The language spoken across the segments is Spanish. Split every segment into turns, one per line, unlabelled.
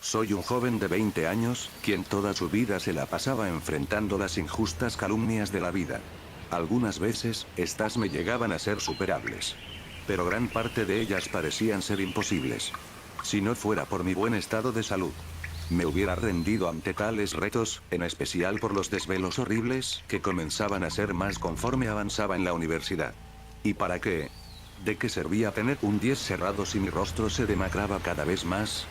Soy un joven de 20 años, quien toda su vida se la pasaba enfrentando las injustas calumnias de la vida. Algunas veces, estas me llegaban a ser superables. Pero gran parte de ellas parecían ser imposibles. Si no fuera por mi buen estado de salud, me hubiera rendido ante tales retos, en especial por los desvelos horribles que comenzaban a ser más conforme avanzaba en la universidad. ¿Y para qué? ¿De qué servía tener un 10 cerrado si mi rostro se demacraba cada vez más?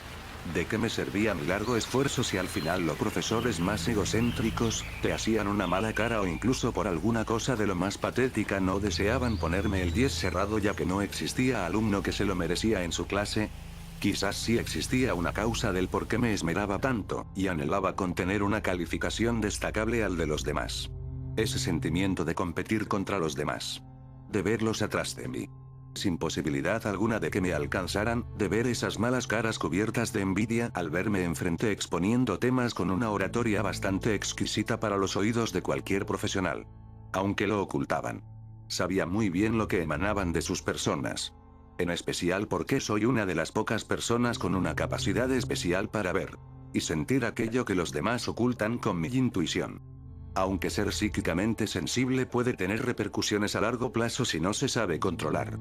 ¿De qué me servía mi largo esfuerzo si al final los profesores más egocéntricos te hacían una mala cara o incluso por alguna cosa de lo más patética no deseaban ponerme el 10 cerrado ya que no existía alumno que se lo merecía en su clase? Quizás sí existía una causa del por qué me esmeraba tanto, y anhelaba contener una calificación destacable al de los demás. Ese sentimiento de competir contra los demás. De verlos atrás de mí. Sin posibilidad alguna de que me alcanzaran, de ver esas malas caras cubiertas de envidia al verme enfrente exponiendo temas con una oratoria bastante exquisita para los oídos de cualquier profesional. Aunque lo ocultaban. Sabía muy bien lo que emanaban de sus personas. En especial porque soy una de las pocas personas con una capacidad especial para ver y sentir aquello que los demás ocultan con mi intuición. Aunque ser psíquicamente sensible puede tener repercusiones a largo plazo si no se sabe controlar.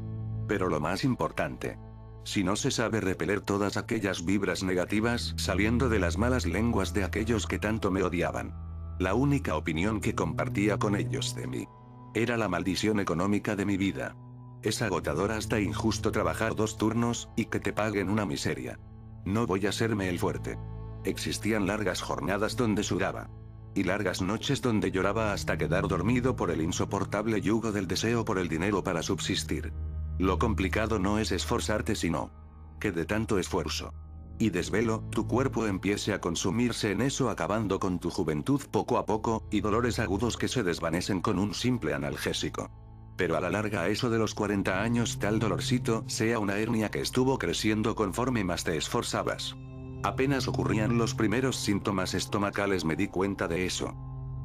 Pero lo más importante, si no se sabe repeler todas aquellas vibras negativas saliendo de las malas lenguas de aquellos que tanto me odiaban. La única opinión que compartía con ellos de mí era la maldición económica de mi vida. Es agotador hasta injusto trabajar 2 turnos, y que te paguen una miseria. No voy a serme el fuerte. Existían largas jornadas donde sudaba. Y largas noches donde lloraba hasta quedar dormido por el insoportable yugo del deseo por el dinero para subsistir. Lo complicado no es esforzarte sino que de tanto esfuerzo y desvelo, tu cuerpo empiece a consumirse en eso acabando con tu juventud poco a poco, y dolores agudos que se desvanecen con un simple analgésico. Pero a la larga eso de los 40 años tal dolorcito sea una hernia que estuvo creciendo conforme más te esforzabas. Apenas ocurrían los primeros síntomas estomacales me di cuenta de eso.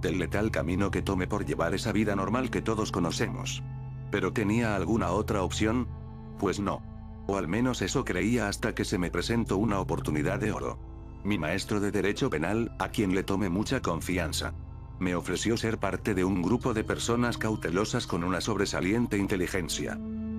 Del letal camino que tomé por llevar esa vida normal que todos conocemos. ¿Pero tenía alguna otra opción? Pues no. O al menos eso creía hasta que se me presentó una oportunidad de oro. Mi maestro de Derecho Penal, a quien le tomé mucha confianza, me ofreció ser parte de un grupo de personas cautelosas con una sobresaliente inteligencia.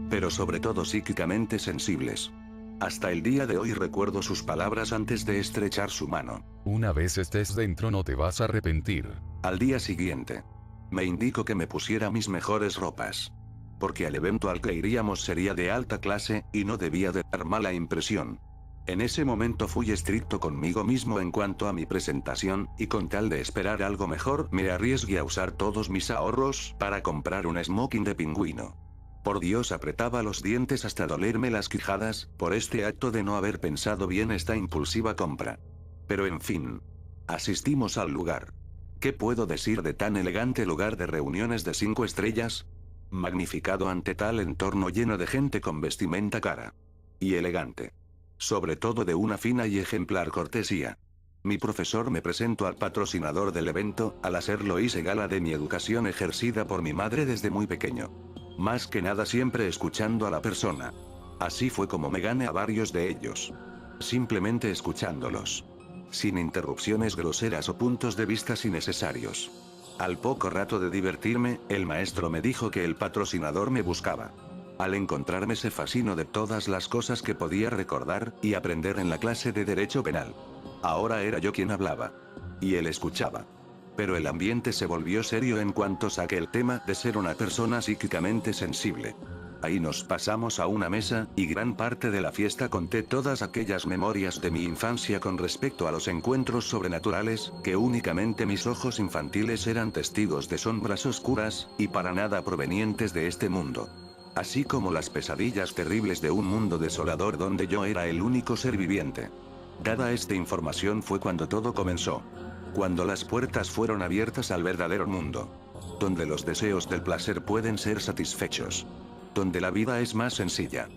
Pero sobre todo psíquicamente sensibles. Hasta el día de hoy recuerdo sus palabras antes de estrechar su mano.
Una vez estés dentro no te vas a arrepentir.
Al día siguiente, me indicó que me pusiera mis mejores ropas. Porque el evento al que iríamos sería de alta clase, y no debía de dar mala impresión. En ese momento fui estricto conmigo mismo en cuanto a mi presentación, y con tal de esperar algo mejor me arriesgué a usar todos mis ahorros para comprar un smoking de pingüino. Por Dios, apretaba los dientes hasta dolerme las quijadas, por este acto de no haber pensado bien esta impulsiva compra. Pero en fin. Asistimos al lugar. ¿Qué puedo decir de tan elegante lugar de reuniones de 5 estrellas? Magnificado ante tal entorno lleno de gente con vestimenta cara y elegante. Sobre todo de una fina y ejemplar cortesía. Mi profesor me presentó al patrocinador del evento, al hacerlo hice gala de mi educación ejercida por mi madre desde muy pequeño. Más que nada siempre escuchando a la persona. Así fue como me gané a varios de ellos. Simplemente escuchándolos. Sin interrupciones groseras o puntos de vista innecesarios. Al poco rato de divertirme, el maestro me dijo que el patrocinador me buscaba. Al encontrarme se fascinó de todas las cosas que podía recordar y aprender en la clase de Derecho Penal. Ahora era yo quien hablaba. Y él escuchaba. Pero el ambiente se volvió serio en cuanto saqué el tema de ser una persona psíquicamente sensible. Ahí nos pasamos a una mesa, y gran parte de la fiesta conté todas aquellas memorias de mi infancia con respecto a los encuentros sobrenaturales, que únicamente mis ojos infantiles eran testigos de sombras oscuras, y para nada provenientes de este mundo. Así como las pesadillas terribles de un mundo desolador donde yo era el único ser viviente. Dada esta información fue cuando todo comenzó. Cuando las puertas fueron abiertas al verdadero mundo. Donde los deseos del placer pueden ser satisfechos. Donde la vida es más sencilla.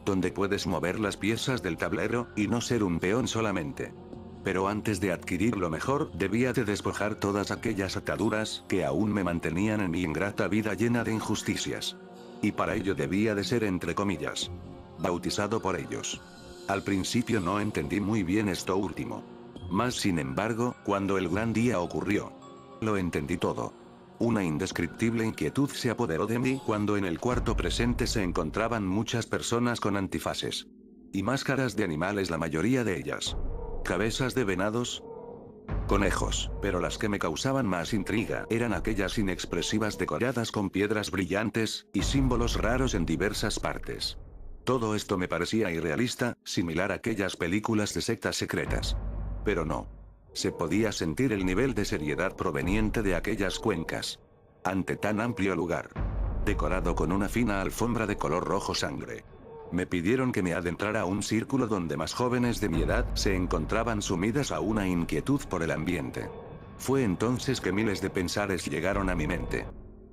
Donde puedes mover las piezas del tablero, y no ser un peón solamente. Pero antes de adquirir lo mejor, debía de despojar todas aquellas ataduras que aún me mantenían en mi ingrata vida llena de injusticias. Y para ello debía de ser, entre comillas, bautizado por ellos. Al principio no entendí muy bien esto último. Mas sin embargo, cuando el gran día ocurrió, lo entendí todo. Una indescriptible inquietud se apoderó de mí cuando en el cuarto presente se encontraban muchas personas con antifaces. Y máscaras de animales, la mayoría de ellas. Cabezas de venados, conejos, pero las que me causaban más intriga eran aquellas inexpresivas decoradas con piedras brillantes, y símbolos raros en diversas partes. Todo esto me parecía irrealista, similar a aquellas películas de sectas secretas. Pero no. Se podía sentir el nivel de seriedad proveniente de aquellas cuencas. Ante tan amplio lugar, decorado con una fina alfombra de color rojo sangre. Me pidieron que me adentrara a un círculo donde más jóvenes de mi edad se encontraban sumidas a una inquietud por el ambiente. Fue entonces que miles de pensares llegaron a mi mente.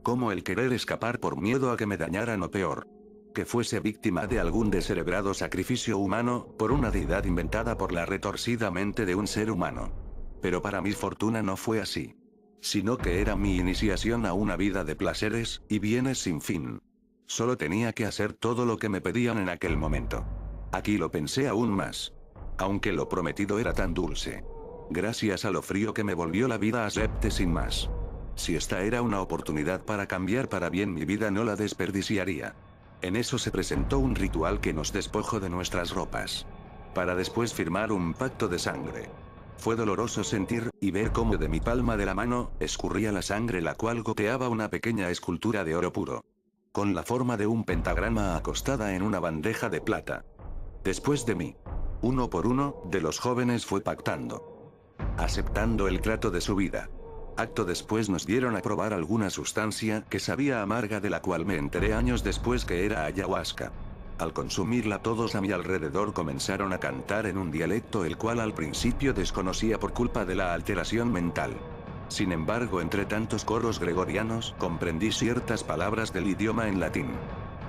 Como el querer escapar por miedo a que me dañaran o peor, que fuese víctima de algún descerebrado sacrificio humano, por una deidad inventada por la retorcida mente de un ser humano. Pero para mi fortuna no fue así. Sino que era mi iniciación a una vida de placeres y bienes sin fin. Solo tenía que hacer todo lo que me pedían en aquel momento. Aquí lo pensé aún más. Aunque lo prometido era tan dulce. Gracias a lo frío que me volvió la vida, acepté sin más. Si esta era una oportunidad para cambiar para bien mi vida, no la desperdiciaría. En eso se presentó un ritual que nos despojó de nuestras ropas. Para después firmar un pacto de sangre. Fue doloroso sentir y ver cómo de mi palma de la mano escurría la sangre, la cual goteaba una pequeña escultura de oro puro. Con la forma de un pentagrama acostada en una bandeja de plata. Después de mí, uno por uno, de los jóvenes fue pactando. Aceptando el trato de su vida. Acto después nos dieron a probar alguna sustancia que sabía amarga, de la cual me enteré años después que era ayahuasca. Al consumirla todos a mi alrededor comenzaron a cantar en un dialecto el cual al principio desconocía por culpa de la alteración mental. Sin embargo, entre tantos coros gregorianos, comprendí ciertas palabras del idioma en latín.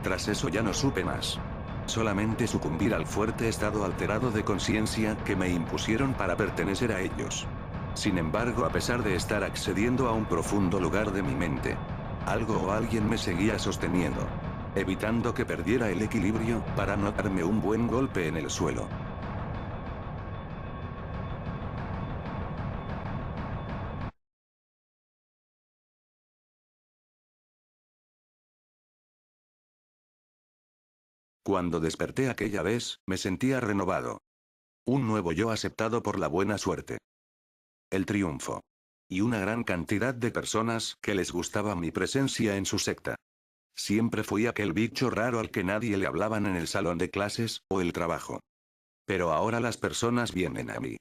Tras eso ya no supe más. Solamente sucumbir al fuerte estado alterado de conciencia que me impusieron para pertenecer a ellos. Sin embargo, a pesar de estar accediendo a un profundo lugar de mi mente, algo o alguien me seguía sosteniendo, evitando que perdiera el equilibrio, para no darme un buen golpe en el suelo. Cuando desperté aquella vez, me sentía renovado. Un nuevo yo aceptado por la buena suerte. El triunfo. Y una gran cantidad de personas que les gustaba mi presencia en su secta. Siempre fui aquel bicho raro al que nadie le hablaban en el salón de clases o el trabajo. Pero ahora las personas vienen a mí.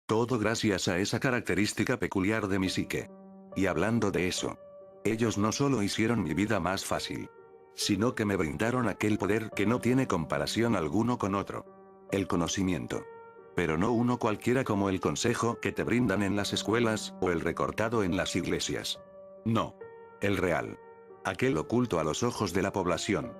Todo gracias a esa característica peculiar de mi psique. Y hablando de eso, ellos no solo hicieron mi vida más fácil, sino que me brindaron aquel poder que no tiene comparación alguno con otro. El conocimiento. Pero no uno cualquiera como el consejo que te brindan en las escuelas, o el recortado en las iglesias. No. El real. Aquel oculto a los ojos de la población.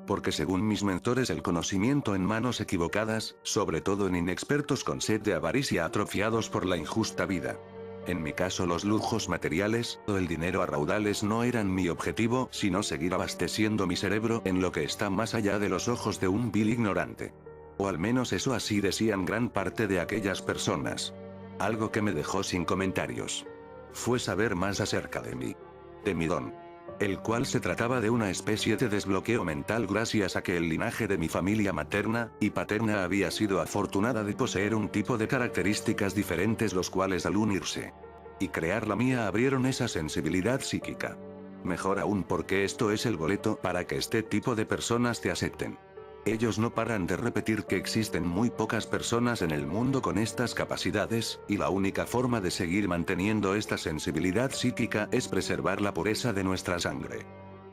Porque según mis mentores, el conocimiento en manos equivocadas, sobre todo en inexpertos con sed de avaricia atrofiados por la injusta vida. En mi caso, los lujos materiales o el dinero a raudales no eran mi objetivo, sino seguir abasteciendo mi cerebro en lo que está más allá de los ojos de un vil ignorante. O al menos eso así decían gran parte de aquellas personas. Algo que me dejó sin comentarios. Fue saber más acerca de mí. De mi don. El cual se trataba de una especie de desbloqueo mental gracias a que el linaje de mi familia materna y paterna había sido afortunada de poseer un tipo de características diferentes, los cuales al unirse y crear la mía abrieron esa sensibilidad psíquica. Mejor aún, porque esto es el boleto para que este tipo de personas te acepten. Ellos no paran de repetir que existen muy pocas personas en el mundo con estas capacidades, y la única forma de seguir manteniendo esta sensibilidad psíquica es preservar la pureza de nuestra sangre.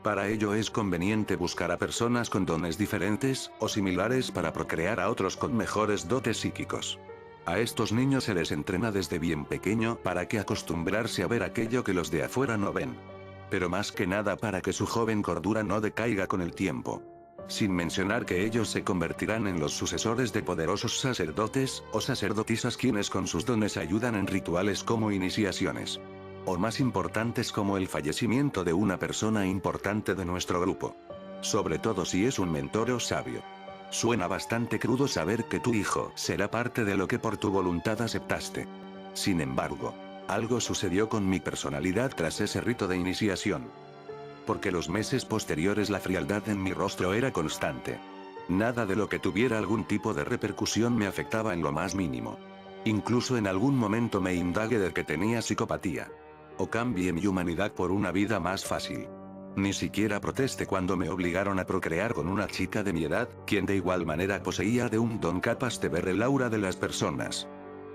Para ello es conveniente buscar a personas con dones diferentes, o similares, para procrear a otros con mejores dotes psíquicos. A estos niños se les entrena desde bien pequeño para que acostumbrarse a ver aquello que los de afuera no ven. Pero más que nada para que su joven cordura no decaiga con el tiempo. Sin mencionar que ellos se convertirán en los sucesores de poderosos sacerdotes, o sacerdotisas, quienes con sus dones ayudan en rituales como iniciaciones. O más importantes, como el fallecimiento de una persona importante de nuestro grupo. Sobre todo si es un mentor o sabio. Suena bastante crudo saber que tu hijo será parte de lo que por tu voluntad aceptaste. Sin embargo, algo sucedió con mi personalidad tras ese rito de iniciación. Porque los meses posteriores la frialdad en mi rostro era constante. Nada de lo que tuviera algún tipo de repercusión me afectaba en lo más mínimo. Incluso en algún momento me indagué de que tenía psicopatía. O cambié mi humanidad por una vida más fácil. Ni siquiera protesté cuando me obligaron a procrear con una chica de mi edad, quien de igual manera poseía de un don capaz de ver el aura de las personas.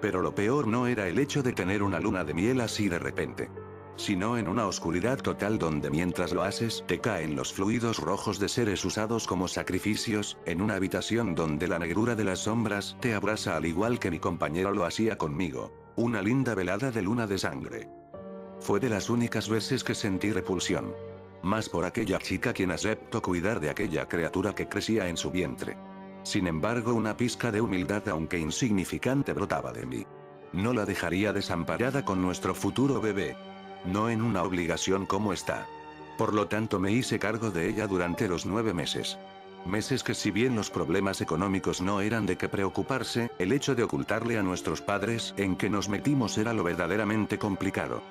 Pero lo peor no era el hecho de tener una luna de miel así de repente, sino en una oscuridad total donde mientras lo haces te caen los fluidos rojos de seres usados como sacrificios, en una habitación donde la negrura de las sombras te abrasa al igual que mi compañero lo hacía conmigo. Una linda velada de luna de sangre. Fue de las únicas veces que sentí repulsión. Más por aquella chica quien aceptó cuidar de aquella criatura que crecía en su vientre. Sin embargo, una pizca de humildad aunque insignificante brotaba de mí. No la dejaría desamparada con nuestro futuro bebé. No en una obligación como está. Por lo tanto me hice cargo de ella durante los 9 meses. Meses que si bien los problemas económicos no eran de qué preocuparse, el hecho de ocultarle a nuestros padres en que nos metimos era lo verdaderamente complicado.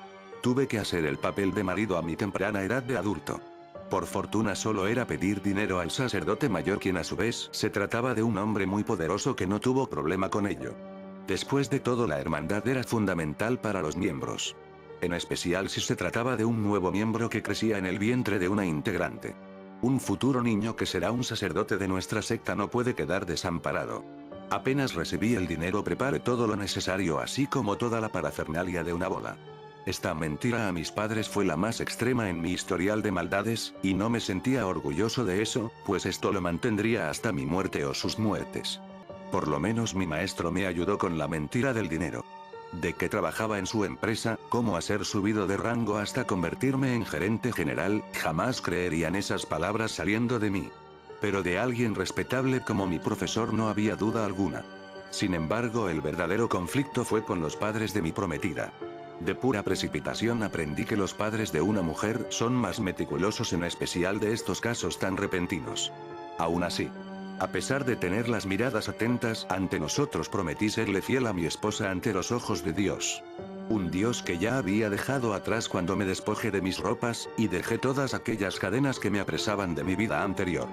Tuve que hacer el papel de marido a mi temprana edad de adulto. Por fortuna solo era pedir dinero al sacerdote mayor, quien a su vez se trataba de un hombre muy poderoso que no tuvo problema con ello. Después de todo, la hermandad era fundamental para los miembros. En especial si se trataba de un nuevo miembro que crecía en el vientre de una integrante. Un futuro niño que será un sacerdote de nuestra secta no puede quedar desamparado. Apenas recibí el dinero preparé todo lo necesario así como toda la parafernalia de una boda. Esta mentira a mis padres fue la más extrema en mi historial de maldades, y no me sentía orgulloso de eso, pues esto lo mantendría hasta mi muerte o sus muertes. Por lo menos mi maestro me ayudó con la mentira del dinero. De que trabajaba en su empresa, cómo hacer subido de rango hasta convertirme en gerente general, jamás creerían esas palabras saliendo de mí. Pero de alguien respetable como mi profesor no había duda alguna. Sin embargo, el verdadero conflicto fue con los padres de mi prometida. De pura precipitación aprendí que los padres de una mujer son más meticulosos, en especial de estos casos tan repentinos. Aún así, a pesar de tener las miradas atentas ante nosotros, prometí serle fiel a mi esposa ante los ojos de Dios. Un Dios que ya había dejado atrás cuando me despojé de mis ropas, y dejé todas aquellas cadenas que me apresaban de mi vida anterior.